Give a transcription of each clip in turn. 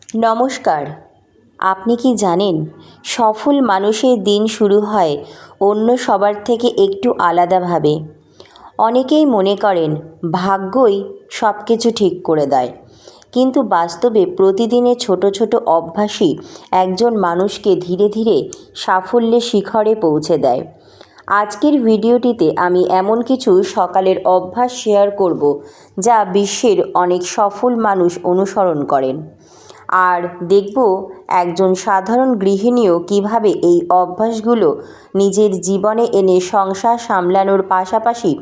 নমস্কার। আপনি কি জানেন সফল মানুষের দিন শুরু হয় অন্য সবার থেকে একটু আলাদাভাবে। অনেকেই মনে করেন ভাগ্যই সব কিছু ঠিক করে দেয়, কিন্তু বাস্তবে প্রতিদিনের ছোট ছোট অভ্যাসই একজন মানুষকে ধীরে ধীরে সাফল্যের শিখরে পৌঁছে দেয়। আজকের ভিডিওটিতে আমি এমন কিছু সকালের অভ্যাস শেয়ার করব যা বিশ্বের অনেক সফল মানুষ অনুসরণ করেন। আর দেখব একজন সাধারণ গৃহিণীও কিভাবে এই অভ্যাসগুলো নিজের জীবনে এনে সংসার সামলানোর পাশাপাশি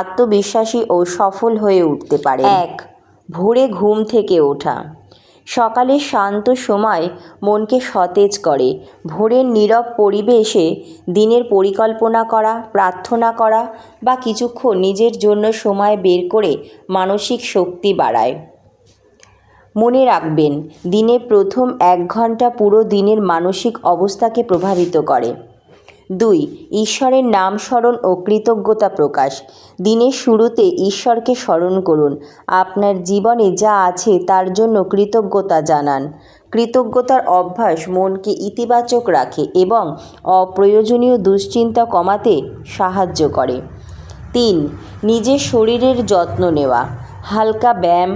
আত্মবিশ্বাসী ও সফল হয়ে উঠতে পারে। ভোরে ঘুম থেকে ওঠা। সকালের শান্ত সময় মনকে সতেজ করে। ভোরের নীরব পরিবেশে দিনের পরিকল্পনা করা, প্রার্থনা করা বা কিছুক্ষণ নিজের জন্য সময় বের করে মানসিক শক্তি বাড়ায়। মনে রাখবেন, দিনের প্রথম 1 ঘন্টা পুরো দিনের মানসিক অবস্থাকে প্রভাবিত করে। 2. ঈশ্বরের নাম স্মরণ ও কৃতজ্ঞতা প্রকাশ। দিনের শুরুতে ঈশ্বরকে স্মরণ করুন। আপনার জীবনে যা আছে তার জন্য কৃতজ্ঞতা জানান। কৃতজ্ঞতার অভ্যাস মনকে ইতিবাচক রাখে এবং অপ্রয়োজনীয় দুশ্চিন্তা কমাতে সাহায্য করে। 3. নিজের শরীরের যত্ন নেওয়া। হালকা ব্যায়াম,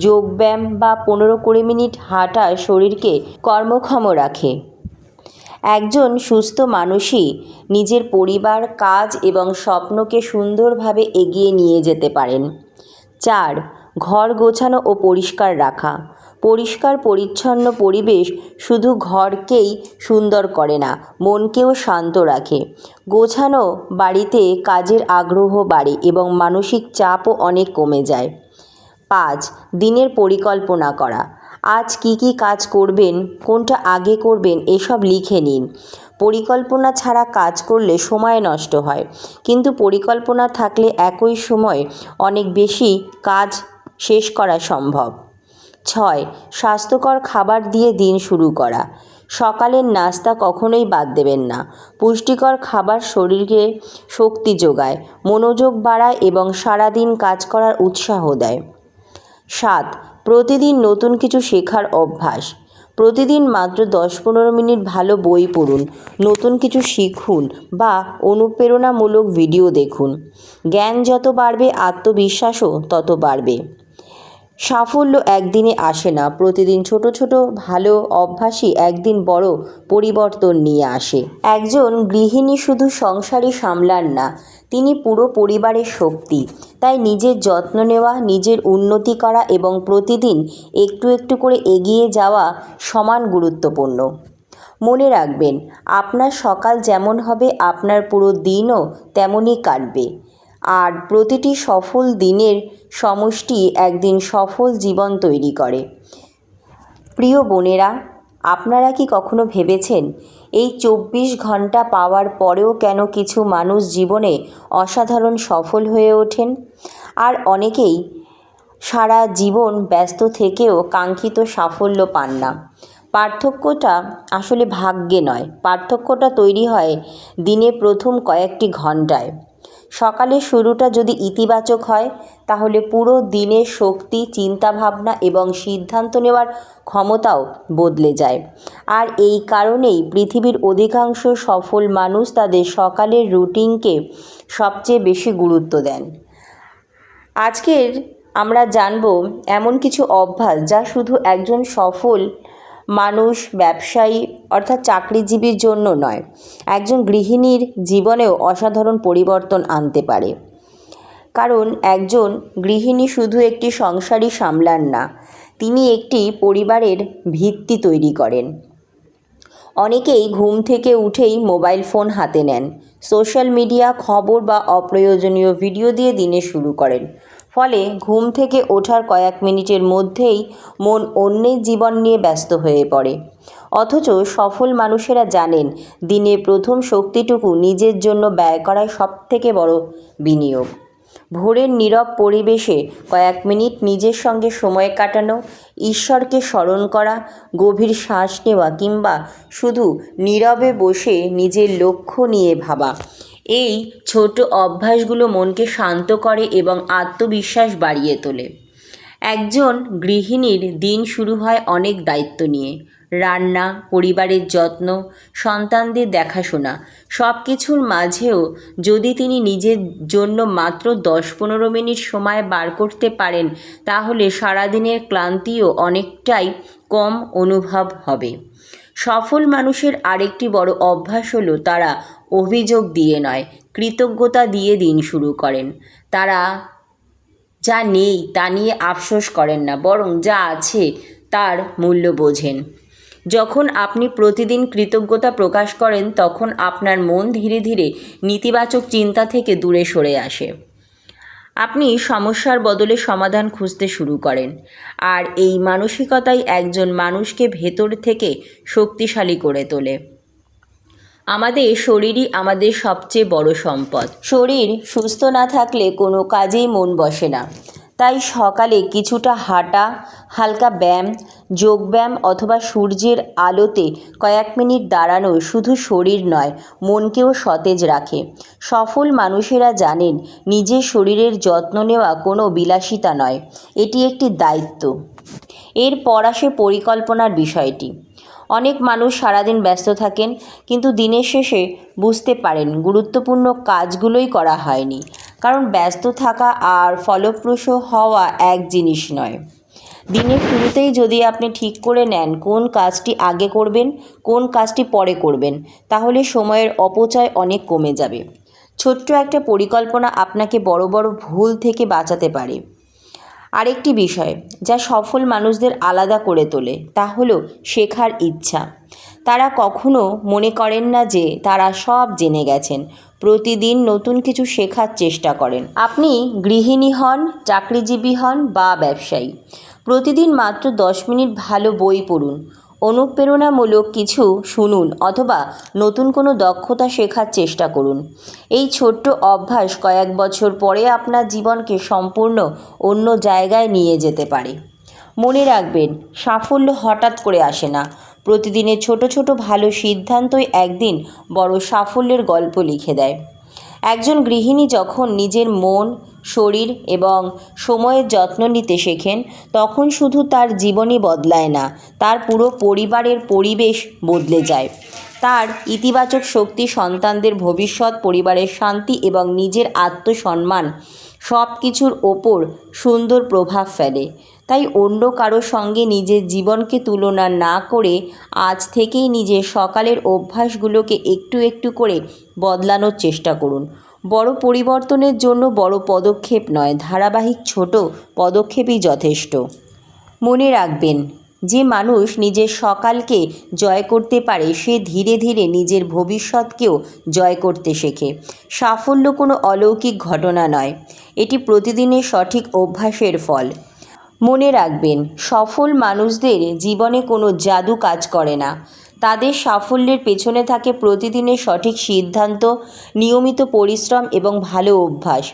যোগব্যায়াম বা 15-20 মিনিট হাঁটা শরীরকে কর্মক্ষম রাখে। একজন সুস্থ মানুষই নিজের পরিবার, কাজ এবং স্বপ্নকে সুন্দরভাবে এগিয়ে নিয়ে যেতে পারেন। 4. ঘর গোছানো ও পরিষ্কার রাখা। পরিষ্কার পরিচ্ছন্ন পরিবেশ শুধু ঘরকেই সুন্দর করে না, মনকেও শান্ত রাখে। গোছানো বাড়িতে কাজের আগ্রহ বাড়ে এবং মানসিক চাপও অনেক কমে যায়। 5. দিনের পরিকল্পনা করা। আজ কি কি কাজ করবেন, কোনটা আগে করবেন এসব লিখে নিন। পরিকল্পনা ছাড়া কাজ করলে সময় নষ্ট হয়, কিন্তু পরিকল্পনা থাকলে একই সময় অনেক বেশি কাজ শেষ করা সম্ভব। 6. স্বাস্থ্যকর খাবার দিয়ে দিন শুরু করা। সকালের নাস্তা কখনোই বাদ দেবেন না। পুষ্টিকর খাবার শরীরকে শক্তি যোগায়, মনোযোগ বাড়ায় এবং সারাদিন কাজ করার উৎসাহ দেয়। 7. প্রতিদিন নতুন কিছু শেখার অভ্যাস। প্রতিদিন মাত্র 10-15 মিনিট ভালো বই পড়ুন, নতুন কিছু শিখুন বা অনুপ্রেরণামূলক ভিডিও দেখুন। জ্ঞান যত বাড়বে, আত্মবিশ্বাসও তত বাড়বে। সাফল্য একদিনে আসে না, প্রতিদিন ছোট ছোট ভালো অভ্যাসই একদিন বড় পরিবর্তন নিয়ে আসে। একজন গৃহিণী শুধু সংসারই সামলান না, তিনি পুরো পরিবারের শক্তি। তাই নিজের যত্ন নেওয়া, নিজের উন্নতি করা এবং প্রতিদিন একটু একটু করে এগিয়ে যাওয়া সমান গুরুত্বপূর্ণ। মনে রাখবেন, আপনার সকাল যেমন হবে আপনার পুরো দিনও তেমনই কাটবে। আর প্রতিটি সফল দিনের সমষ্টি একদিন সফল জীবন তৈরি করে। প্রিয় বোনেরা, আপনারা কি কখনো ভেবেছেন এই 24 ঘন্টা পাওয়ার পরেও কেন কিছু মানুষ জীবনে অসাধারণ সফল হয়ে ওঠেন, আর অনেকেই সারা জীবন ব্যস্ত থেকেও কাঙ্ক্ষিত সাফল্য পান না? পার্থক্যটা আসলে ভাগ্যে নয়, পার্থক্যটা তৈরি হয় দিনের প্রথম কয়েকটি ঘন্টায়। সকালের শুরুটা যদি ইতিবাচক হয়, তাহলে পুরো দিনের শক্তি, চিন্তাভাবনা এবং সিদ্ধান্ত নেওয়ার ক্ষমতাও বদলে যায়। আর এই কারণেই পৃথিবীর অধিকাংশ সফল মানুষ তাদের সকালের রুটিনকে সবচেয়ে বেশি গুরুত্ব দেন। আজকের আমরা জানব এমন কিছু অভ্যাস যা শুধু একজন সফল মানুষ, ব্যবসায়ী অর্থাৎ চাকরিজীবীর জন্য নয়, একজন গৃহিণীর জীবনেও অসাধারণ পরিবর্তন আনতে পারে। কারণ একজন গৃহিণী শুধু একটি সংসারই সামলান না, তিনি একটি পরিবারের ভিত্তি তৈরি করেন। অনেকেই ঘুম থেকে উঠেই মোবাইল ফোন হাতে নেন, সোশ্যাল মিডিয়া, খবর বা অপ্রয়োজনীয় ভিডিও দিয়ে দিনে শুরু করেন। ফলে ঘুম থেকে ওঠার কয়েক মিনিটের মধ্যেই মন অন্যের জীবন নিয়ে ব্যস্ত হয়ে পড়ে। অথচ সফল মানুষেরা জানেন, দিনের প্রথম শক্তিটুকু নিজের জন্য ব্যয় করাই সবথেকে বড় বিনিয়োগ। ভোরের নীরব পরিবেশে কয়েক মিনিট নিজের সঙ্গে সময় কাটানো, ঈশ্বরকে স্মরণ করা, গভীর শ্বাস নেওয়া কিংবা শুধু নীরবে বসে নিজের লক্ষ্য নিয়ে ভাবা, এই ছোট অভ্যাসগুলো মনকে শান্ত করে এবং আত্মবিশ্বাস বাড়িয়ে তোলে। একজন গৃহিণীর দিন শুরু হয় অনেক দায়িত্ব নিয়ে। রান্না, পরিবারের যত্ন, সন্তানদের দেখাশোনা, সব কিছুর মাঝেও যদি তিনি নিজের জন্য মাত্র 10-15 মিনিট সময় বার করতে পারেন, তাহলে সারাদিনের ক্লান্তিও অনেকটাই কম অনুভব হবে। সফল মানুষের আরেকটি বড় অভ্যাস হলো তারা অভিযোগ দিয়ে নয়, কৃতজ্ঞতা দিয়ে দিন শুরু করেন। তারা যা নেই তা নিয়ে আফসোস করেন না, বরং যা আছে তার মূল্য বোঝেন। যখন আপনি প্রতিদিন কৃতজ্ঞতা প্রকাশ করেন, তখন আপনার মন ধীরে ধীরে নেতিবাচক চিন্তা থেকে দূরে সরে আসে। আপনি সমস্যার বদলে সমাধান খুঁজতে শুরু করেন, আর এই মানসিকতাই একজন মানুষকে ভেতর থেকে শক্তিশালী করে তোলে। আমাদের শরীরই আমাদের সবচেয়ে বড় সম্পদ। শরীর সুস্থ না থাকলে কোনো কাজেই মন বসে না। তাই সকালে কিছুটা হাঁটা, হালকা ব্যায়াম, যোগব্যায়াম অথবা সূর্যের আলোতে কয়েক মিনিট দাঁড়ানো শুধু শরীর নয়, মনকেও সতেজ রাখে। সফল মানুষেরা জানেন নিজের শরীরের যত্ন নেওয়া কোনো বিলাসিতা নয়, এটি একটি দায়িত্ব। এরপর আসে পরিকল্পনার বিষয়টি। অনেক মানুষ সারাদিন ব্যস্ত থাকেন, কিন্তু দিনের শেষে বুঝতে পারেন গুরুত্বপূর্ণ কাজগুলোই করা হয়নি। কারণ ব্যস্ত থাকা আর ফলপ্রসূ হওয়া এক জিনিস নয়। দিনের শুরুতেই যদি আপনি ঠিক করে নেন কোন কাজটি আগে করবেন, কোন কাজটি পরে করবেন, তাহলে সময়ের অপচয় অনেক কমে যাবে। ছোট্ট একটা পরিকল্পনা আপনাকে বড় বড় ভুল থেকে বাঁচাতে পারে। আরেকটি বিষয় যা সফল মানুষদের আলাদা করে তোলে তা হলো শেখার ইচ্ছা। তারা কখনো মনে করেন না যে তারা সব জেনে গেছেন, প্রতিদিন নতুন কিছু শেখার চেষ্টা করেন। আপনি গৃহিণী হন, চাকরিজীবী হন বা ব্যবসায়ী, প্রতিদিন মাত্র 10 মিনিট ভালো বই পড়ুন, অনুপ্রেরণামূলক কিছু শুনুন অথবা নতুন কোনো দক্ষতা শেখার চেষ্টা করুন। এই ছোট্ট অভ্যাস কয়েক বছর পরে আপনার জীবনকে সম্পূর্ণ অন্য জায়গায় নিয়ে যেতে পারে। মনে রাখবেন, সাফল্য হঠাৎ করে আসে না। প্রতিদিনের ছোট ছোট ভালো সিদ্ধান্তই একদিন বড় সাফল্যের গল্প লিখে দেয়। একজন গৃহিণী যখন নিজের মন, শরীর এবং সময়ের যত্ন নিতে শেখেন, তখন শুধু তার জীবনই বদলায় না, তার পুরো পরিবারের পরিবেশ বদলে যায়। তার ইতিবাচক শক্তি সন্তানদের ভবিষ্যৎ, পরিবারের শান্তি এবং নিজের আত্মসম্মান সব কিছুর ওপর সুন্দর প্রভাব ফেলে। তাই অন্য কারো সঙ্গে নিজের জীবনকে তুলনা না করে আজ থেকেই নিজের সকালের অভ্যাসগুলোকে একটু একটু করে বদলানোর চেষ্টা করুন। বড় পরিবর্তনের জন্য বড় পদক্ষেপ নয়, ধারাবাহিক ছোট পদক্ষেপই যথেষ্ট। মনে রাখবেন, যে মানুষ নিজের সকালকে জয় করতে পারে সে ধীরে ধীরে নিজের ভবিষ্যৎকেও জয় করতে শেখে। সাফল্য কোনো অলৌকিক ঘটনা নয়, এটি প্রতিদিনের সঠিক অভ্যাসের ফল। মনে রাখবেন, সফল মানুষদের জীবনে কোনো জাদু কাজ করে না। তাদের সাফল্যের পেছনে থাকে প্রতিদিনের সঠিক সিদ্ধান্ত, নিয়মিত পরিশ্রম এবং ভালো অভ্যাস।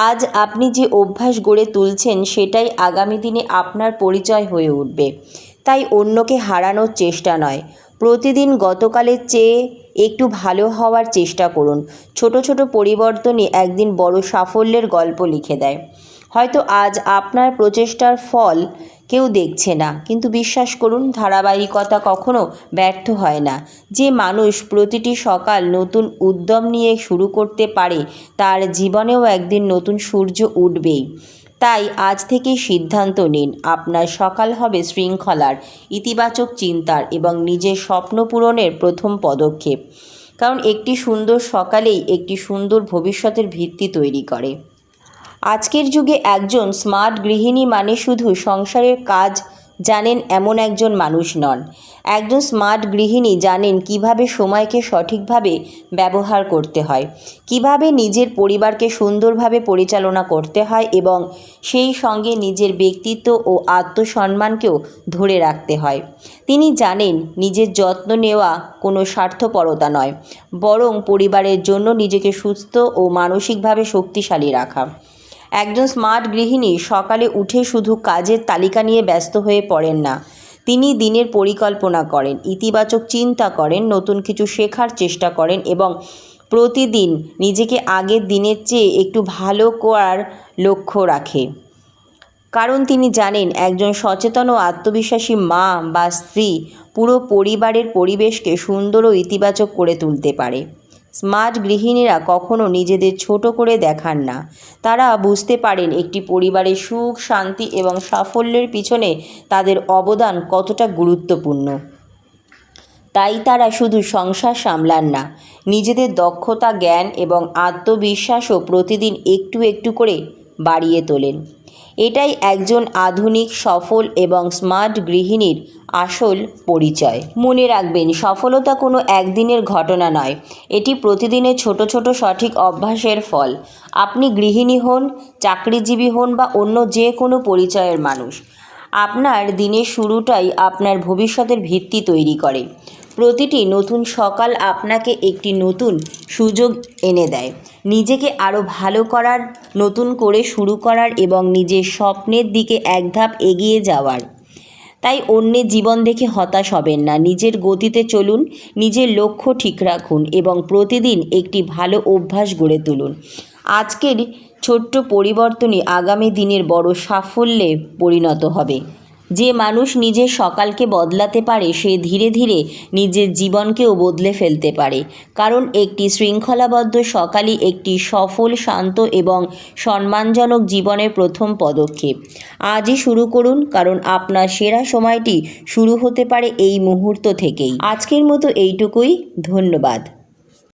আজ আপনি যে অভ্যাস গড়ে তুলছেন সেটাই আগামী দিনে আপনার পরিচয় হয়ে উঠবে। তাই অন্যকে হারানোর চেষ্টা নয়, প্রতিদিন গতকালের চেয়ে একটু ভালো হওয়ার চেষ্টা করুন। ছোট ছোট পরিবর্তনই একদিন বড় সাফল্যের গল্প লিখে দেয়। হয়তো আজ আপনার প্রচেষ্টার ফল কেউ দেখছে না, কিন্তু বিশ্বাস করুন, ধারাবাহিকতা কখনো ব্যর্থ হয় না। যে মানুষ প্রতিটি সকাল নতুন উদ্যম নিয়ে শুরু করতে পারে তার জীবনেও একদিন নতুন সূর্য উঠবেই। তাই আজ থেকেই সিদ্ধান্ত নিন, আপনার সকাল হবে শৃঙ্খলার, ইতিবাচক চিন্তার এবং নিজের স্বপ্ন পূরণের প্রথম পদক্ষেপ। কারণ একটি সুন্দর সকালেই একটি সুন্দর ভবিষ্যতের ভিত্তি তৈরি করে। আজকের যুগে একজন স্মার্ট গৃহিণী মানে শুধু সংসারের কাজ জানেন এমন একজন মানুষ নন। একজন স্মার্ট গৃহিণী জানেন কিভাবে সময়কে সঠিকভাবে ব্যবহার করতে হয়, কিভাবে নিজের পরিবারকে সুন্দরভাবে পরিচালনা করতে হয় এবং সেই সঙ্গে নিজের ব্যক্তিত্ব ও আত্মসম্মানকেও ধরে রাখতে হয়। তিনি জানেন নিজের যত্ন নেওয়া কোনো স্বার্থপরতা নয়, বরং পরিবারের জন্য নিজেকে সুস্থ ও মানসিকভাবে শক্তিশালী রাখা। একজন স্মার্ট গৃহিণী সকালে উঠে শুধু কাজের তালিকা নিয়ে ব্যস্ত হয়ে পড়েন না। তিনি দিনের পরিকল্পনা করেন, ইতিবাচক চিন্তা করেন, নতুন কিছু শেখার চেষ্টা করেন এবং প্রতিদিন নিজেকে আগের দিনের চেয়ে একটু ভালো করার লক্ষ্য রাখে। কারণ তিনি জানেন একজন সচেতন ও আত্মবিশ্বাসী মা বা স্ত্রী পুরো পরিবারের পরিবেশকে সুন্দর ও ইতিবাচক করে তুলতে পারে। স্মার্ট গৃহিণীরা কখনো নিজেদের ছোট করে দেখান না। তারা বুঝতে পারেন একটি পরিবারের সুখ, শান্তি এবং সাফল্যের পিছনে তাদের অবদান কতটা গুরুত্বপূর্ণ। তাই তারা শুধু সংসার সামলান না, নিজেদের দক্ষতা, জ্ঞান এবং আত্মবিশ্বাসও প্রতিদিন একটু একটু করে বাড়িয়ে তোলেন। এটাই একজন আধুনিক, সফল এবং স্মার্ট গৃহিণীর আসল পরিচয়। মনে রাখবেন, সফলতা কোনো একদিনের ঘটনা নয়, এটি প্রতিদিনের ছোট ছোট সঠিক অভ্যাসের ফল। আপনি গৃহিণী হন, চাকরিজীবী হন বা অন্য যে কোনো পরিচয়ের মানুষ, আপনার দিনের শুরুটাই আপনার ভবিষ্যতের ভিত্তি তৈরি করে। প্রতিটি নতুন সকাল আপনাকে একটি নতুন সুযোগ এনে দেয়, নিজেকে আরও ভালো করার, নতুন করে শুরু করার এবং নিজের স্বপ্নের দিকে এক ধাপ এগিয়ে যাওয়ার। তাই অন্যের জীবন দেখে হতাশ হবেন না, নিজের গতিতে চলুন, নিজের লক্ষ্য ঠিক রাখুন এবং প্রতিদিন একটি ভালো অভ্যাস গড়ে তুলুন। আজকের ছোট্ট পরিবর্তনই আগামী দিনের বড় সাফল্যে পরিণত হবে। যে মানুষ নিজের সকালকে বদলাতে পারে সে ধীরে ধীরে নিজের জীবনকেও বদলে ফেলতে পারে। কারণ একটি শৃঙ্খলাবদ্ধ সকালই একটি সফল, শান্ত এবং সম্মানজনক জীবনের প্রথম পদক্ষেপ। আজই শুরু করুন, কারণ আপনার সেরা সময়টি শুরু হতে পারে এই মুহূর্ত থেকেই। আজকের মতো এইটুকুই। ধন্যবাদ।